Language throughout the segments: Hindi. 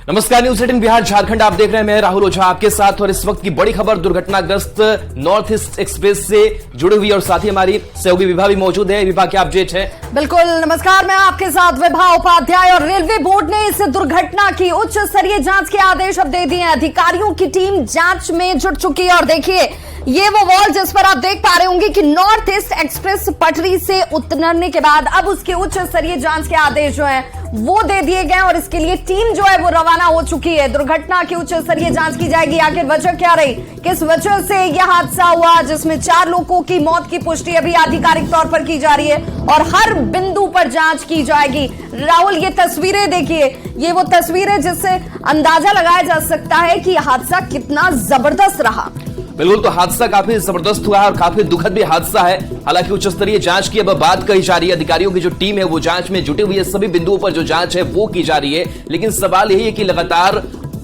नमस्कार, न्यूज 18 बिहार झारखंड आप देख रहे हैं। मैं राहुल ओझा आपके साथ और इस वक्त की बड़ी खबर दुर्घटनाग्रस्त नॉर्थ ईस्ट एक्सप्रेस से जुड़ी हुई और साथ ही हमारी सहयोगी विभा भी मौजूद है। विभा, क्या अपडेट है? बिल्कुल, नमस्कार, मैं आपके साथ विभा उपाध्याय। और रेलवे बोर्ड ने इस दुर्घटना की उच्च स्तरीय जांच के आदेश अब दे दिए हैं। अधिकारियों की टीम जांच में जुट चुकी है और देखिए ये वो वॉल जिस पर आप देख पा रहे होंगे कि नॉर्थ ईस्ट एक्सप्रेस पटरी से उतरने के बाद अब उसके उच्च स्तरीय जांच के आदेश जो हैं वो दे दिए गए और इसके लिए टीम जो है वो रवाना हो चुकी है। दुर्घटना की उच्च स्तरीय जांच की जाएगी। आखिर वजह क्या रही, किस वजह से यह हादसा हुआ, जिसमें 4 लोगों की मौत की पुष्टि अभी आधिकारिक तौर पर की जा रही है और हर बिंदु पर जांच की जाएगी। राहुल, ये तस्वीरें देखिए, ये वो तस्वीरें जिससे अंदाजा लगाया जा सकता है कि हादसा कितना जबरदस्त रहा। बिल्कुल, तो हादसा काफी जबरदस्त हुआ है और काफी दुखद भी हादसा है। हालांकि उच्च स्तरीय जांच की अब बात कही जा रही है। अधिकारियों की जो टीम है वो जांच में जुटी हुई है, सभी बिंदुओं पर जो जांच है वो की जा रही है। लेकिन सवाल यही है कि लगातार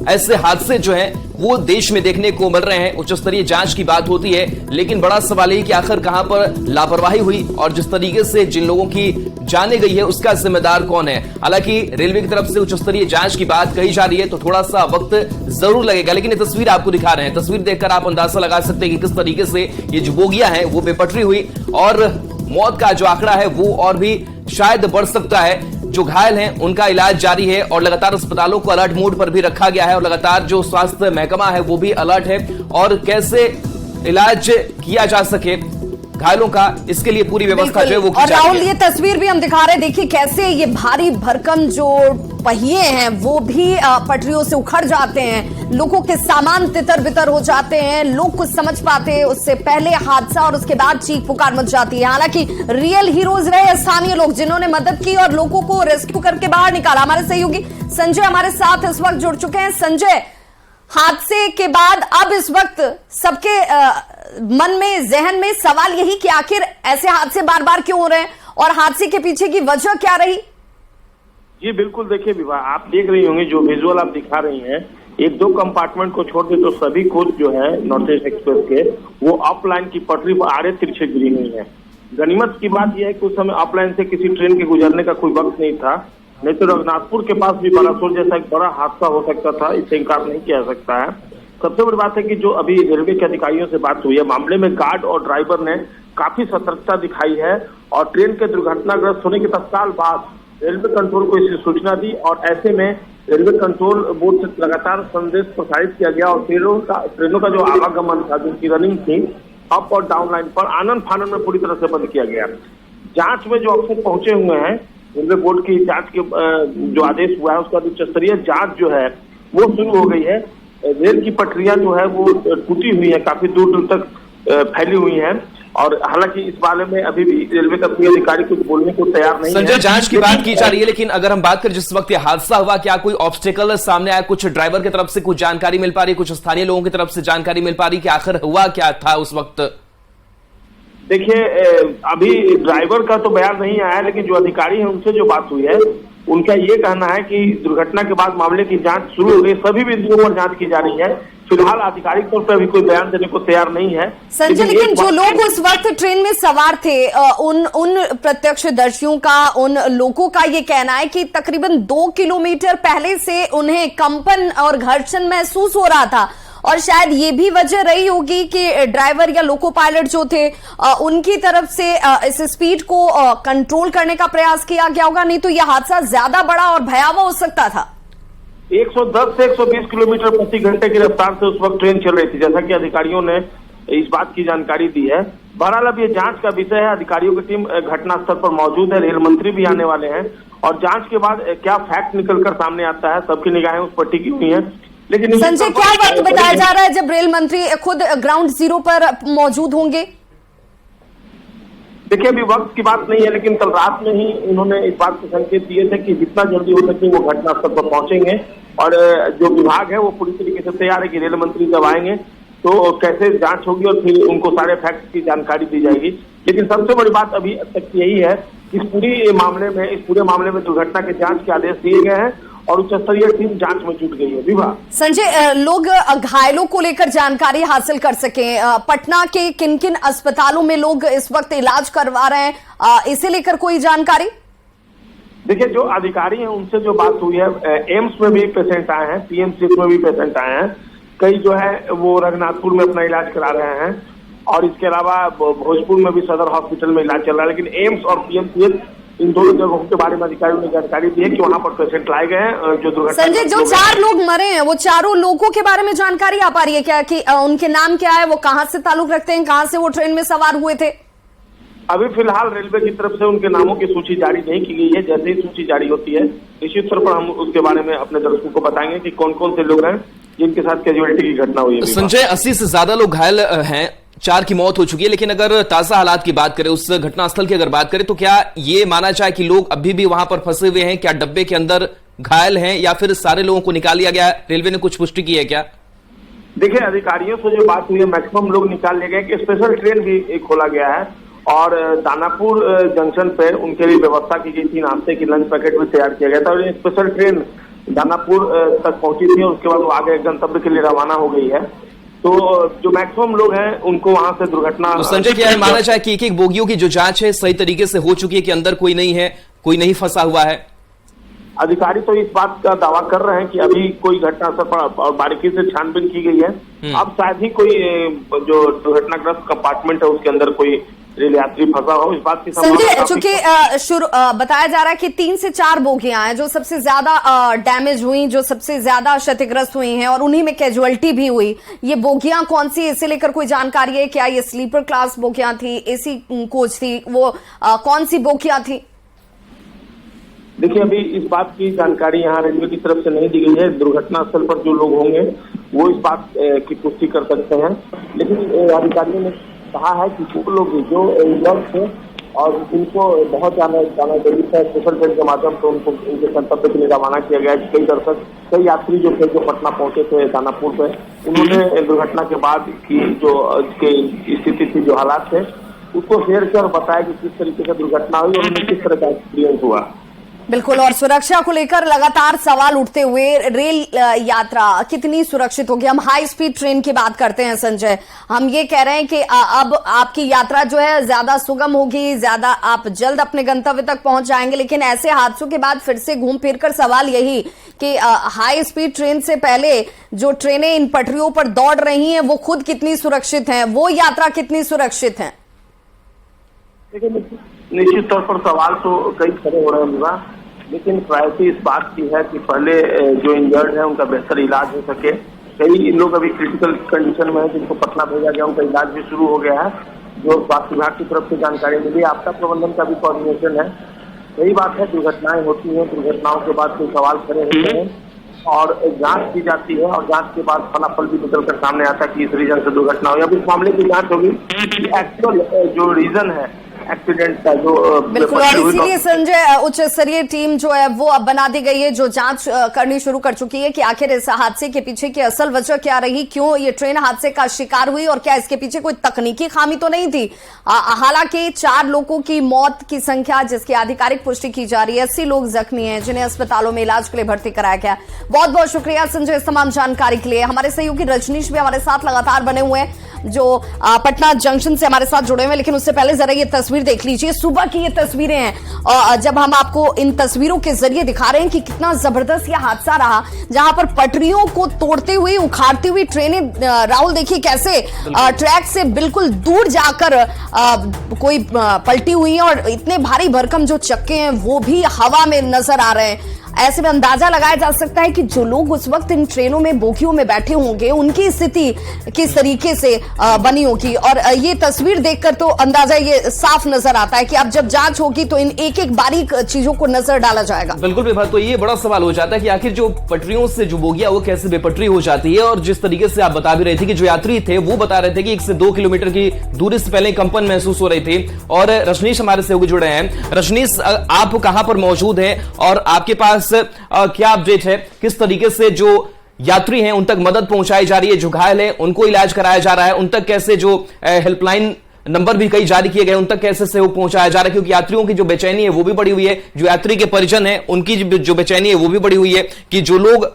ऐसे हादसे जो हैं वो देश में देखने को मिल रहे हैं। उच्च स्तरीय जांच की बात होती है, लेकिन बड़ा सवाल यही कि आखिर कहां पर लापरवाही हुई और जिस तरीके से जिन लोगों की जाने गई है उसका जिम्मेदार कौन है। हालांकि रेलवे की तरफ से उच्च स्तरीय जांच की बात कही जा रही है, तो थोड़ा सा वक्त जरूर लगेगा। लेकिन ये तस्वीर आपको दिखा रहे हैं, तस्वीर देखकर आप अंदाजा लगा सकते हैं कि किस तरीके से ये जो बोगियां हैं वो बेपटरी हुई और मौत का जो आंकड़ा है वो और भी शायद बढ़ सकता है। जो घायल हैं उनका इलाज जारी है और लगातार अस्पतालों को अलर्ट मोड पर भी रखा गया है और लगातार जो स्वास्थ्य महकमा है वो भी अलर्ट है और कैसे इलाज किया जा सके घायलों का, इसके लिए पूरी व्यवस्था जो है वो की जा रही है। और राहुल, ये तस्वीर भी हम दिखा रहे हैं, देखिए कैसे ये भारी भरकम जो पहिए हैं वो भी पटरियों से उखड़ जाते हैं, लोगों के सामान तितर बितर हो जाते हैं, लोग कुछ समझ पाते हैं उससे पहले हादसा और उसके बाद चीख पुकार मच जाती है। हालांकि रियल हीरोज रहे स्थानीय लोग जिन्होंने मदद की और लोगों को रेस्क्यू करके बाहर निकाला। हमारे सहयोगी संजय हमारे साथ इस वक्त जुड़ चुके हैं। संजय, हादसे के बाद अब इस वक्त सबके मन में, जहन में सवाल यही कि आखिर ऐसे हादसे बार बार क्यों हो रहे हैं और हादसे के पीछे की वजह क्या रही? जी बिल्कुल, देखिए विभा, आप देख रही होंगी जो विजुअल आप दिखा रही हैं, 1-2 कंपार्टमेंट को छोड़ के तो सभी कोच जो है नॉर्थ ईस्ट एक्सप्रेस के वो अपलाइन की पटरी पर आड़े तिरछे गिरी हुई है। गनीमत की बात यह है कि उस समय अपलाइन से किसी ट्रेन के गुजरने का कोई वक्त नहीं था, नहीं तो रघुनाथपुर के पास भी बालासोर जैसा एक बड़ा हादसा हो सकता था, इससे इंकार नहीं किया जा सकता है। सबसे बड़ी बात है कि जो अभी रेलवे के अधिकारियों से बात हुई है, मामले में गार्ड और ड्राइवर ने काफी सतर्कता दिखाई है और ट्रेन के दुर्घटनाग्रस्त होने के तत्काल बाद रेलवे कंट्रोल को इसकी सूचना दी और ऐसे में रेलवे कंट्रोल बोर्ड से लगातार संदेश प्रसारित किया गया और ट्रेनों का जो आवागमन था, जिनकी रनिंग थी अप और डाउन लाइन पर, आनन फानन में पूरी तरह से बंद किया गया। जांच में जो अफसर पहुंचे हुए हैं, रेलवे बोर्ड की जांच के जो आदेश हुआ है उसका उच्च स्तरीय जांच जो है वो शुरू हो गई है। रेल की पटरियां जो है वो टूटी हुई है, काफी दूर दूर तक फैली हुई हैं और हालांकि इस बारे में अभी भी रेलवे का कोई अधिकारी कुछ बोलने को तैयार नहीं है। संजय, जांच की बात की जा रही है, लेकिन अगर हम बात करें जिस वक्त ये हादसा हुआ, क्या कोई ऑब्स्टेकल सामने आया? कुछ ड्राइवर की तरफ से कुछ जानकारी मिल पा रही है, कुछ स्थानीय लोगों की तरफ से जानकारी मिल पा रही है कि आखिर हुआ क्या था उस वक्त? देखिए, अभी ड्राइवर का तो बयान नहीं आया, लेकिन जो अधिकारी हैं उनसे जो बात हुई है उनका ये कहना है कि दुर्घटना के बाद मामले की जांच शुरू हो गई, सभी बिंदुओं पर जांच की जा रही है। फिलहाल आधिकारिक तौर पर अभी कोई बयान देने को तैयार नहीं है। संजय, लेकिन जो लोग उस वक्त ट्रेन में सवार थे, उन प्रत्यक्षदर्शियों का, उन लोगों का ये कहना है कि तकरीबन 2 किलोमीटर पहले से उन्हें कंपन और घर्षण महसूस हो रहा था और शायद ये भी वजह रही होगी कि ड्राइवर या लोको पायलट जो थे उनकी तरफ से इस स्पीड को कंट्रोल करने का प्रयास किया गया होगा, नहीं तो यह हादसा ज्यादा बड़ा और भयावह हो सकता था। 110 से 120 किलोमीटर प्रति घंटे की रफ्तार से उस वक्त ट्रेन चल रही थी, जैसा कि अधिकारियों ने इस बात की जानकारी दी है। बहरहाल अब ये जांच का विषय है, अधिकारियों की टीम घटनास्थल पर मौजूद है, रेल मंत्री भी आने वाले हैं और जांच के बाद क्या फैक्ट निकलकर सामने आता है, सबकी निगाहें उस पर टिकी हुई हैं। लेकिन संजय, क्या वक्त बताया जा रहा है जब रेल मंत्री खुद ग्राउंड जीरो पर मौजूद होंगे? देखिए, अभी वक्त की बात नहीं है, लेकिन कल रात में ही उन्होंने इस बात के संकेत दिए थे कि जितना जल्दी हो सके वो घटनास्थल पर पहुंचेंगे और जो विभाग है वो पूरी तरीके से तैयार है कि रेल मंत्री जब आएंगे तो कैसे जांच होगी और फिर उनको सारे फैक्ट की जानकारी दी जाएगी। लेकिन सबसे बड़ी बात अभी तक यही है कि इस पूरे मामले में दुर्घटना के जांच के आदेश दिए गए हैं और उच्च स्तरीय टीम जांच में जुट गई है। विभा, संजय, लोग घायलों को लेकर जानकारी हासिल कर सकें, पटना के किन किन अस्पतालों में लोग इस वक्त इलाज करवा रहे हैं, इसे लेकर कोई जानकारी? देखिए, जो अधिकारी हैं उनसे जो बात हुई है, एम्स में भी पेशेंट आए हैं, पीएमसीएच में भी पेशेंट आए हैं, कई जो है वो रघुनाथपुर में अपना इलाज करा रहे हैं, और इसके अलावा भोजपुर में भी सदर हॉस्पिटल में इलाज चल रहा है। लेकिन एम्स और पीएमसीएच इन दोनों जगहों के बारे में अधिकारियों ने जानकारी दी है कि वहां पर पेशेंट लाए गए हैं जो दुर्घटना। संजय, जो 4 लोग मरे हैं वो चारों लोगों के बारे में जानकारी आ पा रही है क्या, कि उनके नाम क्या है, वो कहां से ताल्लुक रखते हैं, कहां से वो ट्रेन में सवार हुए थे? अभी फिलहाल रेलवे की तरफ से उनके नामों की सूची जारी नहीं की गई है। जैसे ही सूची जारी होती है निश्चित तौर पर हम उसके बारे में अपने दर्शकों को बताएंगे कि कौन कौन से लोग हैं जिनके साथ कैजुअलिटी की घटना हुई है। संजय, 80 से ज्यादा लोग घायल हैं, 4 की मौत हो चुकी है, लेकिन अगर ताजा हालात की बात करें, उस घटनास्थल की अगर बात करें, तो क्या ये माना जाए कि लोग अभी भी वहां पर फंसे हुए हैं? क्या डब्बे के अंदर घायल हैं या फिर सारे लोगों को निकाल लिया गया? रेलवे ने कुछ पुष्टि की है क्या? देखिए, अधिकारियों से जो बात हुई है, मैक्सिमम लोग निकाल लिए गए। कि स्पेशल ट्रेन भी खोला गया है और दानापुर जंक्शन पे उनके लिए व्यवस्था की गई थी, नाश्ते की लंच पैकेट भी तैयार किया गया था, और स्पेशल ट्रेन दानापुर तक पहुंची थी और उसके बाद वो आगे गंतव्य के लिए रवाना हो गई है। तो जो मैक्सिमम लोग हैं उनको वहां से दुर्घटना। तो संजय, क्या है माना जाए कि एक एक बोगियों की जो जांच है सही तरीके से हो चुकी है, कि अंदर कोई नहीं है, कोई नहीं फंसा हुआ है? अधिकारी तो इस बात का दावा कर रहे हैं कि अभी कोई घटनास्थल पर और बारीकी से छानबीन की गई है। अब शायद ही कोई जो दुर्घटनाग्रस्त कंपार्टमेंट है उसके अंदर कोई रेल यात्री फंसा हो, इस बात की संजय, चूंकि बताया जा रहा है कि 3 से 4 बोगियां हैं जो सबसे ज्यादा डैमेज हुई, जो सबसे ज्यादा क्षतिग्रस्त हुई हैं, और उन्हीं में कैजुअलिटी भी हुई। ये बोगियां कौन सी, इसे लेकर कोई जानकारी है क्या? ये स्लीपर क्लास बोगियां थी, एसी कोच थी, वो कौन सी बोगियां थी? देखिए, अभी इस बात की जानकारी यहाँ रेलवे की तरफ से नहीं दी गई है। दुर्घटना स्थल पर जो लोग होंगे वो इस बात की पुष्टि कर सकते हैं, लेकिन अधिकारियों ने कहा है कि वो लोग जो इंजर्ड थे और उनको बहुत जाना जरूरी था, स्पेशल ट्रेन के माध्यम से उनको उनके गंतव्य के लिए रवाना किया गया। कई दर्शक, कई यात्री जो थे जो पटना पहुंचे थे दानापुर पे, उन्होंने दुर्घटना के बाद की जो स्थिति थी, जो हालात थे, उसको शेयर किया और बताया कि किस तरीके से दुर्घटना हुई और उन्हें किस तरह का एक्सपीरियंस हुआ। बिल्कुल, और सुरक्षा को लेकर लगातार सवाल उठते हुए रेल यात्रा कितनी सुरक्षित होगी? हम हाई स्पीड ट्रेन की बात करते हैं संजय, हम ये कह रहे हैं कि अब आपकी यात्रा जो है ज्यादा सुगम होगी, ज्यादा आप जल्द अपने गंतव्य तक पहुंच जाएंगे, लेकिन ऐसे हादसों के बाद फिर से घूम फिर कर सवाल यही कि हाई स्पीड ट्रेन से पहले जो ट्रेनें इन पटरियों पर दौड़ रही हैं वो खुद कितनी सुरक्षित हैं, वो यात्रा कितनी सुरक्षित है? निश्चित तौर पर सवाल तो कई खड़े हो रहे हैं, लेकिन प्रायोरिटी इस बात की है कि पहले जो इंजर्ड है उनका बेहतर इलाज हो सके। कई लोग अभी क्रिटिकल कंडीशन में हैं जिनको पटना भेजा गया, उनका इलाज भी शुरू हो गया है, जो स्वास्थ्य विभाग की तरफ से जानकारी मिली। आपदा प्रबंधन का भी कोऑर्डिनेशन है। यही बात है, दुर्घटनाएं होती हैं, दुर्घटनाओं के बाद कोई सवाल खड़े होते हैं और जांच की जाती है और जांच के बाद फलाफल भी निकलकर सामने आता है कि इस रीजन से दुर्घटना हुई। अब इस मामले की जांच होगी कि एक्चुअल जो रीजन है एक्सीडेंट का, जो बिल्कुल, और इसीलिए संजय उच्च स्तरीय टीम जो है वो अब बना दी गई है, जो जांच करनी शुरू कर चुकी है कि आखिर इस हादसे के पीछे की असल वजह क्या रही, क्यों ये ट्रेन हादसे का शिकार हुई और क्या इसके पीछे कोई तकनीकी खामी तो नहीं थी। हालांकि 4 लोगों की मौत की संख्या जिसकी आधिकारिक पुष्टि की जा रही है, 80 लोग जख्मी हैं जिन्हें अस्पतालों में इलाज के लिए भर्ती कराया गया। बहुत बहुत शुक्रिया संजय इस तमाम जानकारी के लिए। हमारे सहयोगी रजनीश भी हमारे साथ लगातार बने हुए हैं, जो पटना जंक्शन से हमारे साथ जुड़े हुए हैं, लेकिन उससे पहले जरा ये तस्वीर देख लीजिए। सुबह की ये तस्वीरें हैं और जब हम आपको इन तस्वीरों के जरिए दिखा रहे हैं कि कितना जबरदस्त यह हादसा रहा, जहां पर पटरियों को तोड़ते हुए, उखाड़ती हुई ट्रेनें, राहुल देखिए कैसे ट्रैक से बिल्कुल दूर जाकर कोई पलटी हुई है और इतने भारी भरकम जो चक्के हैं वो भी हवा में नजर आ रहे हैं। ऐसे में अंदाजा लगाया जा सकता है कि जो लोग उस वक्त इन ट्रेनों में, बोगियों में बैठे होंगे, उनकी स्थिति किस तरीके से बनी होगी। और ये तस्वीर देखकर तो अंदाजा ये साफ नजर आता है कि अब जब जांच होगी तो इन एक एक बारीक चीजों को नजर डाला जाएगा। बिल्कुल विभा, तो ये बड़ा सवाल हो जाता है कि आखिर जो पटरियों से जो बोगिया वो कैसे बेपटरी हो जाती है। और जिस तरीके से आप बता भी रहे थे कि जो यात्री थे वो बता रहे थे कि 1 से 2 किलोमीटर की दूरी से पहले कंपन महसूस हो रही थी। और रजनीश हमारे सहयोगी जुड़े हैं। रजनीश, आप कहां पर मौजूद हैं और आपके पास क्या अपडेट है? किस तरीके से जो यात्री हैं उन तक मदद पहुंचाई जा रही है, जो घायल है उनको इलाज कराया जा रहा है, उन तक कैसे, जो हेल्पलाइन नंबर भी कई जारी किए गए, उन तक कैसे सहयोग पहुंचाया जा रहा है? क्योंकि यात्रियों की जो बेचैनी है वो भी बढ़ी हुई है, जो यात्री के परिजन है उनकी जो बेचैनी है वो भी बढ़ी हुई है कि जो लोग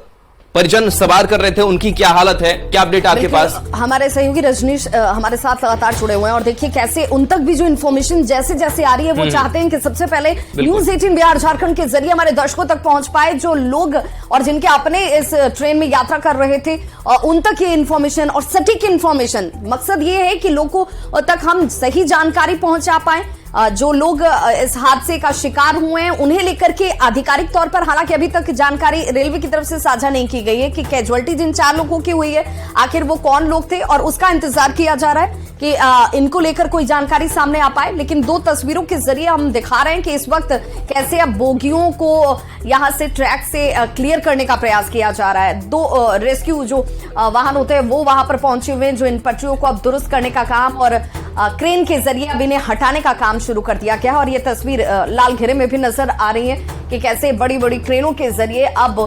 परिजन सवार कर रहे थे, उनकी क्या हालत है, क्या अपडेट आपके पास? हमारे सहयोगी रजनीश हमारे साथ लगातार जुड़े हुए हैं और देखिए कैसे उन तक भी जो इन्फॉर्मेशन जैसे जैसे आ रही है वो चाहते हैं कि सबसे पहले न्यूज 18 बिहार झारखंड के जरिए हमारे दर्शकों तक पहुंच पाए, जो लोग और जिनके अपने इस ट्रेन में यात्रा कर रहे थे उन तक ये इन्फॉर्मेशन और सटीक इन्फॉर्मेशन। मकसद ये है कि लोगों तक हम सही जानकारी पहुंचा पाए। जो लोग इस हादसे का शिकार हुए हैं उन्हें लेकर के आधिकारिक तौर पर हालांकि अभी तक जानकारी रेलवे की तरफ से साझा नहीं की गई है कि कैजुअलिटी जिन 4 लोगों की हुई है आखिर वो कौन लोग थे, और उसका इंतजार किया जा रहा है कि इनको लेकर कोई जानकारी सामने आ पाए। लेकिन 2 तस्वीरों के जरिए हम दिखा रहे हैं कि इस वक्त कैसे अब बोगियों को यहां से ट्रैक से क्लियर करने का प्रयास किया जा रहा है। 2 रेस्क्यू जो वाहन होते हैं वो वहां पर पहुंचे हुए हैं, जो इन पटरियों को अब दुरुस्त करने का काम और क्रेन के जरिए अब इन्हें हटाने का काम शुरू कर दिया गया है। और ये तस्वीर लाल घेरे में भी नजर आ रही है कि कैसे बड़ी बड़ी क्रेनों के जरिए अब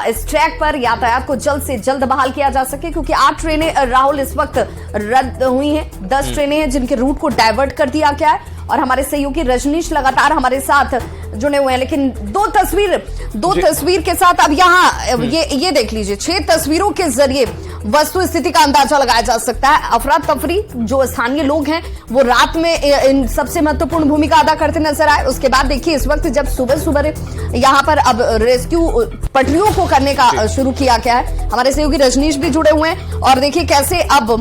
इस ट्रैक पर यातायात को जल्द से जल्द बहाल किया जा सके, क्योंकि 8 ट्रेनें राहुल इस वक्त रद्द हुई हैं। 10 ट्रेनें हैं जिनके रूट को डाइवर्ट कर दिया गया है और हमारे सहयोगी रजनीश लगातार हमारे साथ जुड़े हुए हैं। लेकिन 2 तस्वीर के साथ अब यहाँ ये देख लीजिए, 6 तस्वीरों के जरिए वस्तु स्थिति का अंदाजा लगाया जा सकता है। अफरा तफरी जो स्थानीय लोग हैं वो रात में इन सबसे महत्वपूर्ण भूमिका अदा करते नजर आए। उसके बाद देखिए इस वक्त जब सुबह यहाँ पर अब रेस्क्यू पटरियों को करने का शुरू किया गया है, हमारे सहयोगी रजनीश भी जुड़े हुए हैं और देखिए कैसे अब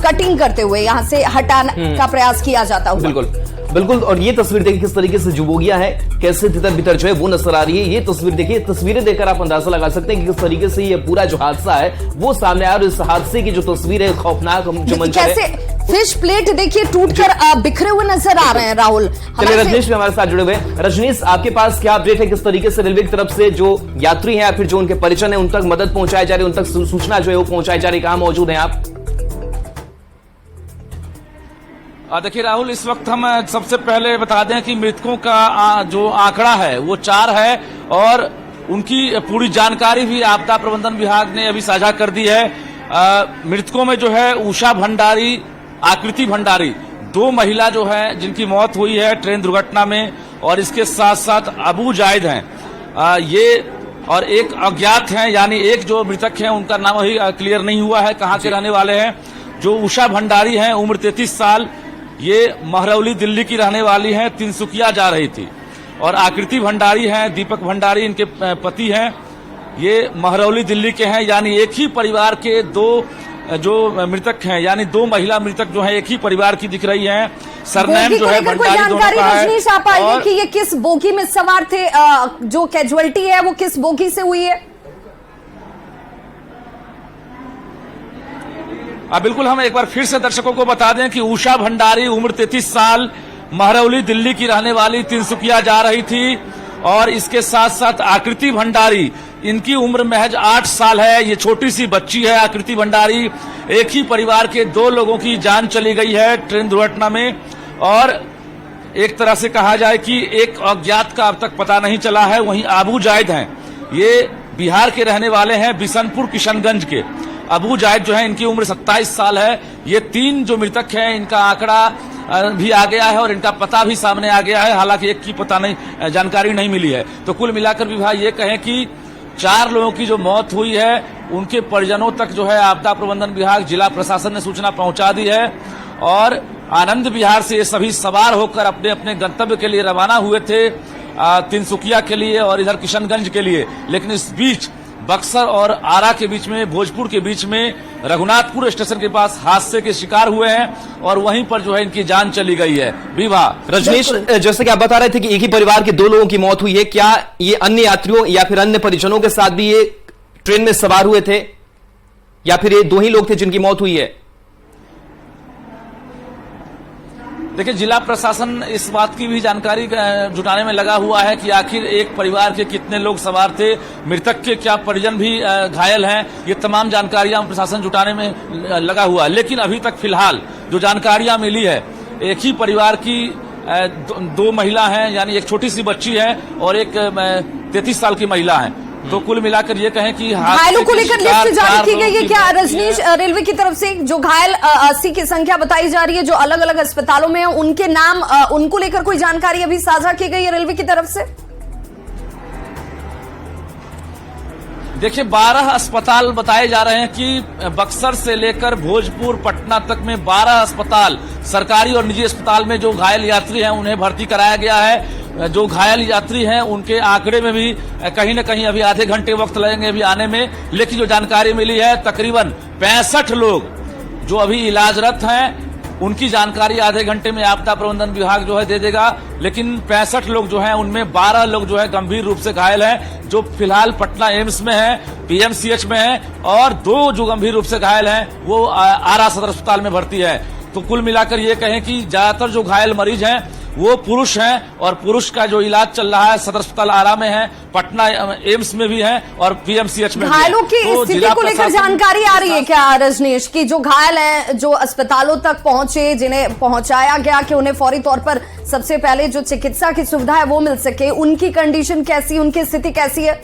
कटिंग करते हुए यहाँ से हटाने का प्रयास किया जाता हुआ। बिल्कुल। और ये तस्वीर देखिए किस तरीके से जो बोगियां है कैसे तितर बितर जो है वो नजर आ रही है। ये तस्वीर देखिए, तस्वीरें देखकर आप अंदाजा लगा सकते हैं कि किस तरीके से ये पूरा जो हादसा है वो सामने आया। और इस हादसे की जो तस्वीर है खौफनाक जो मंजर है, कैसे फिश प्लेट देखिए टूटकर बिखरे हुए नजर आ रहे हैं। राहुल चलिए रजनीश भी हमारे साथ जुड़े हुए हैं। रजनीश, आपके पास क्या अपडेट है, किस तरीके से रेलवे की तरफ से जो यात्री हैं या फिर जो उनके परिजन है उन तक मदद पहुंचाई जा रही है, उन तक सूचना जो है वो पहुंचाई जा रही है, कहां मौजूद है आप? देखिए राहुल, इस वक्त हम सबसे पहले बता दें कि मृतकों का जो आंकड़ा है वो 4 है और उनकी पूरी जानकारी भी आपदा प्रबंधन विभाग ने अभी साझा कर दी है। मृतकों में जो है उषा भंडारी, आकृति भंडारी, 2 महिला जो है जिनकी मौत हुई है ट्रेन दुर्घटना में, और इसके साथ साथ अबू जायद हैं ये, और एक अज्ञात हैं, यानी एक जो मृतक हैं उनका नाम अभी क्लियर नहीं हुआ है कहाँ के रहने वाले हैं। जो उषा भंडारी हैं उम्र 33 साल, ये महरौली दिल्ली की रहने वाली हैं, तिनसुकिया जा रही थी। और आकृति भंडारी हैं, दीपक भंडारी इनके पति हैं, ये महरौली दिल्ली के हैं। यानी एक ही परिवार के 2 जो मृतक हैं, यानी 2 महिला मृतक जो हैं एक ही परिवार की दिख रही हैं। सरनेम जो है भंडारी दोनों का है। रजनीश आप पाएंगे कि ये किस बोगी में सवार थे, जो कैजुअलिटी है वो किस बोगी से हुई है? बिल्कुल, हम एक बार फिर से दर्शकों को बता दें कि उषा भंडारी उम्र 33 साल, महरौली दिल्ली की रहने वाली, तिनसुकिया जा रही थी। और इसके साथ साथ आकृति भंडारी, इनकी उम्र महज 8 साल है, ये छोटी सी बच्ची है आकृति भंडारी। एक ही परिवार के 2 लोगों की जान चली गई है ट्रेन दुर्घटना में। और एक तरह से कहा जाए कि एक अज्ञात का अब तक पता नहीं चला है। वहीं अबू जायद हैं, ये बिहार के रहने वाले हैं, बिशनपुर किशनगंज के। अबू जायद जो है इनकी उम्र 27 साल है। ये 3 जो मृतक हैं इनका आंकड़ा भी आ गया है और इनका पता भी सामने आ गया है, हालांकि एक की पता नहीं, जानकारी नहीं मिली है। तो कुल मिलाकर विभाग ये कहें कि 4 लोगों की जो मौत हुई है उनके परिजनों तक जो है आपदा प्रबंधन विभाग, जिला प्रशासन ने सूचना पहुंचा दी है। और आनंद विहार से ये सभी सवार होकर अपने अपने गंतव्य के लिए रवाना हुए थे, तिनसुकिया के लिए और इधर किशनगंज के लिए। लेकिन इस बीच बक्सर और आरा के बीच में, भोजपुर के बीच में, रघुनाथपुर स्टेशन के पास हादसे के शिकार हुए हैं और वहीं पर जो है इनकी जान चली गई है। विवाह रजनीश, जैसे कि आप बता रहे थे कि एक ही परिवार के 2 लोगों की मौत हुई है, क्या ये अन्य यात्रियों या फिर अन्य परिजनों के साथ भी ये ट्रेन में सवार हुए थे या फिर ये 2 ही लोग थे जिनकी मौत हुई है? देखिए, जिला प्रशासन इस बात की भी जानकारी जुटाने में लगा हुआ है कि आखिर एक परिवार के कितने लोग सवार थे, मृतक के क्या परिजन भी घायल हैं, ये तमाम जानकारियां प्रशासन जुटाने में लगा हुआ है। लेकिन अभी तक फिलहाल जो जानकारियां मिली है, एक ही परिवार की 2 महिला हैं, यानी एक छोटी सी बच्ची है और एक 33 साल की महिला है। तो कुल मिलाकर ये कहें कि घायलों को लेकर लिस्ट जारी की गई है क्या रजनीश रेलवे की तरफ से? जो घायल 80 की संख्या बताई जा रही है जो अलग अलग अस्पतालों में है, उनके नाम, उनको लेकर कोई जानकारी अभी साझा की गई है रेलवे की तरफ से? देखिए 12 अस्पताल बताए जा रहे हैं कि बक्सर से लेकर भोजपुर पटना तक में 12 अस्पताल सरकारी और निजी अस्पताल में जो घायल यात्री हैं उन्हें भर्ती कराया गया है। जो घायल यात्री हैं उनके आंकड़े में भी कहीं न कहीं अभी आधे घंटे वक्त लगेंगे अभी आने में, लेकिन जो जानकारी मिली है तकरीबन 65 लोग जो अभी इलाजरत हैं उनकी जानकारी आधे घंटे में आपदा प्रबंधन विभाग जो है दे देगा। लेकिन 65 लोग जो हैं उनमें 12 लोग जो है गंभीर रूप से घायल हैं, जो फिलहाल पटना एम्स में है, पीएमसीएच में है, और 2 जो गंभीर रूप से घायल हैं वो आरा सदर अस्पताल में भर्ती है। तो कुल मिलाकर ये कहें कि ज्यादातर जो घायल मरीज हैं वो पुरुष हैं, और पुरुष का जो इलाज चल रहा है सदर अस्पताल आरा में है, पटना एम्स में भी है और पीएमसीएच में भी है। घायलों की स्थिति को लेकर जानकारी आ रही है क्या रजनीश, की जो घायल हैं जो अस्पतालों तक पहुंचे, जिन्हें पहुंचाया गया कि उन्हें फौरी तौर पर सबसे पहले जो चिकित्सा की सुविधा है वो मिल सके, उनकी कंडीशन कैसी, उनकी स्थिति कैसी है?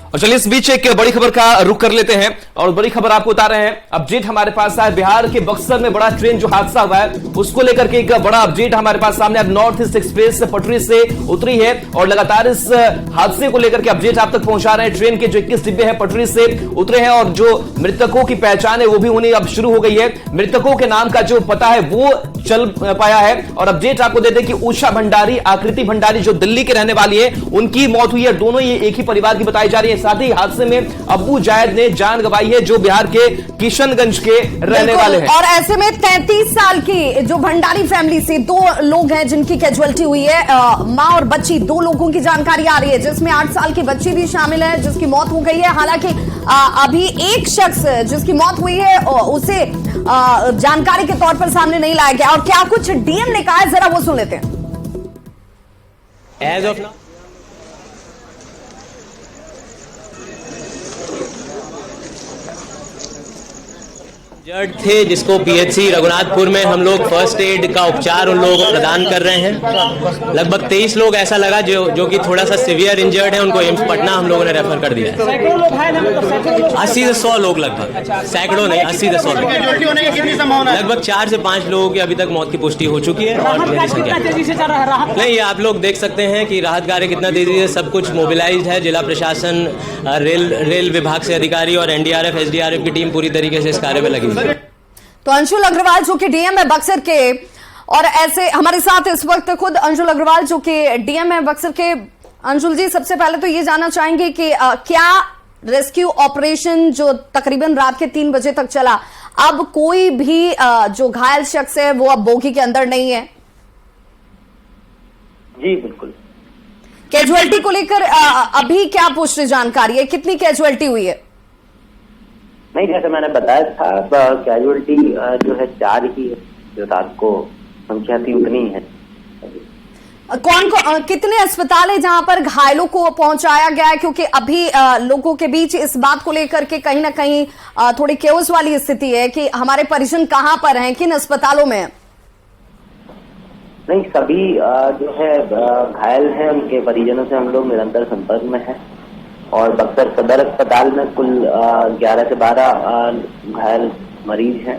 और चलिए इस बीच एक बड़ी खबर का रुख कर लेते हैं और बड़ी खबर आपको बता रहे हैं। अपडेट हमारे पास है बिहार के बक्सर में बड़ा ट्रेन जो हादसा हुआ है उसको लेकर के एक बड़ा अपडेट हमारे पास सामने। अब नॉर्थ ईस्ट एक्सप्रेस पटरी से उतरी है और लगातार इस हादसे को लेकर के अपडेट आप तक पहुंचा रहे हैं। ट्रेन के जो 21 डिब्बे हैं पटरी से उतरे हैं और जो मृतकों की पहचान है वो भी होनी अब शुरू हो गई है। मृतकों के नाम का जो पता है वो चल पाया है और अपडेट आपको देते हैं कि उषा भंडारी, आकृति भंडारी जो दिल्ली के रहने वाली है, उनकी मौत हुई है। दोनों ये एक ही परिवार की बताई जा रही है। साथ ही हादसे में अब्बू जायद ने जान गंवाई है जो बिहार के किशनगंज के रहने वाले हैं। और ऐसे में 33 साल की जो भंडारी फैमिली से 2 लोग हैं जिनकी कैजुअलिटी हुई है, मां और बच्ची, 2 लोगों की जानकारी आ रही है जिसमें 8 साल की बच्ची भी शामिल है जिसकी मौत हो गई है। हालांकि अभी एक शख्स जिसकी मौत हुई है उसे जानकारी के तौर पर सामने नहीं लाया गया और क्या कुछ डीएम ने कहा है जरा वो सुन लेते हैं। एज ऑफ इंजर्ड थे जिसको पीएचसी रघुनाथपुर में हम लोग फर्स्ट एड का उपचार उन लोगों को प्रदान कर रहे हैं। लगभग 23 लोग ऐसा लगा जो कि थोड़ा सा सीवियर इंजर्ड है, उनको एम्स पटना हम लोगों ने रेफर कर दिया है। 80 से 100 लोग लगभग, सैकड़ों नहीं 80 से 100 लोग। लगभग 4 से 5 लोगों की अभी तक मौत की पुष्टि हो चुकी है और मेरी संख्या नहीं, आप लोग देख सकते हैं कि राहत कार्य कितना तेजी से सब कुछ मोबिलाइज है। जिला प्रशासन, रेल विभाग से अधिकारी और एनडीआरएफ एसडीआरएफ की टीम पूरी तरीके से इस कार्य में लगी। तो अंशुल अग्रवाल जो कि डीएम है बक्सर के, और ऐसे हमारे साथ इस वक्त खुद अंशुल अग्रवाल जो कि डीएम है बक्सर के। अंशुल जी, सबसे पहले तो ये जानना चाहेंगे कि क्या रेस्क्यू ऑपरेशन जो तकरीबन रात के 3 बजे तक चला, अब कोई भी जो घायल शख्स है वो अब बोगी के अंदर नहीं है? जी बिल्कुल। कैजुअलिटी को लेकर अभी क्या पुष्टि जानकारी है, कितनी कैजुअलिटी हुई है? नहीं, जैसे मैंने बताया था कैजुअलिटी जो है 4 ही है, जो रात को संख्या थी उतनी है। कितने अस्पताल है जहां पर घायलों को पहुंचाया गया है? क्योंकि अभी लोगों के बीच इस बात को लेकर के कहीं ना कहीं थोड़ी केओस वाली स्थिति है कि हमारे परिजन कहां पर हैं, किन अस्पतालों में हैं? नहीं, सभी जो है घायल हैं, उनके परिजनों से हम लोग निरंतर संपर्क में हैं और बक्सर सदर अस्पताल में कुल 11 से 12 घायल मरीज हैं।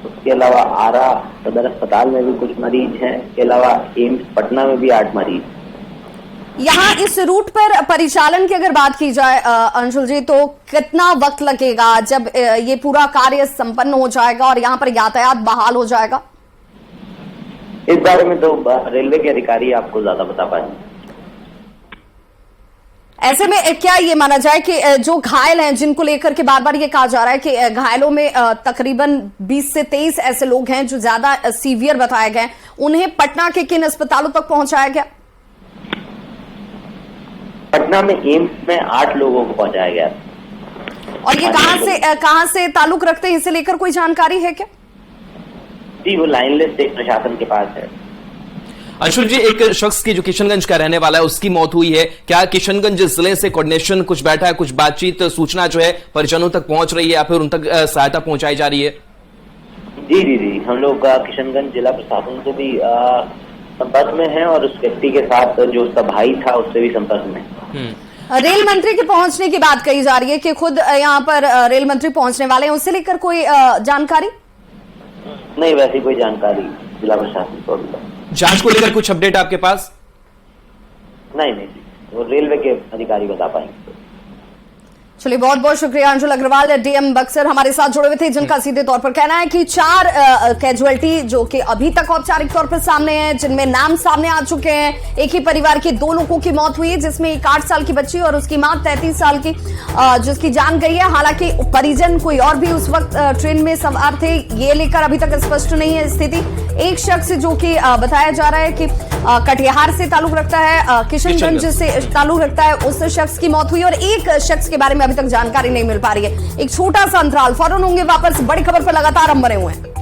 उसके अलावा आरा सदर अस्पताल में भी कुछ मरीज हैं। इसके अलावा एम्स पटना में भी 8 मरीज। यहाँ इस रूट पर परिचालन की अगर बात की जाए अंशुल जी, तो कितना वक्त लगेगा जब ये पूरा कार्य संपन्न हो जाएगा और यहाँ पर यातायात बहाल हो जाएगा? इस बारे में तो रेलवे के अधिकारी आपको ज्यादा बता पाएंगे। ऐसे में क्या ये माना जाए कि जो घायल हैं जिनको लेकर के बार बार ये कहा जा रहा है कि घायलों में तकरीबन 20 से 23 ऐसे लोग हैं जो ज्यादा सीवियर बताए गए, उन्हें पटना के किन अस्पतालों तक पहुंचाया गया? पटना में एम्स में 8 लोगों को पहुंचाया गया। और ये कहां से ताल्लुक रखते हैं, इसे लेकर कोई जानकारी है क्या? जी, वो लाइन लिस्ट एक प्रशासन के पास है। अंशुल जी, एक शख्स की जो किशनगंज का रहने वाला है उसकी मौत हुई है, क्या किशनगंज जिले से कोऑर्डिनेशन कुछ बैठा है, कुछ बातचीत, सूचना जो है परिजनों तक पहुंच रही है या फिर उन तक सहायता पहुंचाई जा रही है? जी, हम लोग किशनगंज जिला प्रशासन से भी संपर्क में हैं और उस व्यक्ति के साथ जो उसका भाई था उससे भी संपर्क में। रेल मंत्री के पहुंचने की बात कही जा रही है कि खुद यहाँ पर रेल मंत्री पहुंचने वाले हैं, उससे लेकर कोई जानकारी? नहीं, वैसी कोई जानकारी जिला प्रशासन को। जांच को लेकर कुछ अपडेट आपके पास? नहीं, वो रेलवे के अधिकारी बता पाएंगे। चलिए, बहुत बहुत शुक्रिया अंजुल अग्रवाल, डीएम बक्सर हमारे साथ जुड़े हुए थे, जिनका सीधे तौर पर कहना है कि 4 कैजुअलिटी जो कि अभी तक औपचारिक तौर पर सामने हैं, जिनमें नाम सामने आ चुके हैं। एक ही परिवार के 2 लोगों की मौत हुई है, जिसमें एक 8 साल की बच्ची और उसकी मां 33 साल की, जिसकी जान गई है। हालांकि परिजन कोई और भी उस वक्त ट्रेन में सवार थे, ये लेकर अभी तक स्पष्ट नहीं है स्थिति। एक शख्स जो कि बताया जा रहा है कि कटिहार से ताल्लुक रखता है, किशनगंज से ताल्लुक रखता है, उस शख्स की मौत हुई और एक शख्स के बारे में अभी तक जानकारी नहीं मिल पा रही है। एक छोटा सा अंतराल, फौरन होंगे वापस, बड़ी खबर पर लगातार हम बने हुए हैं।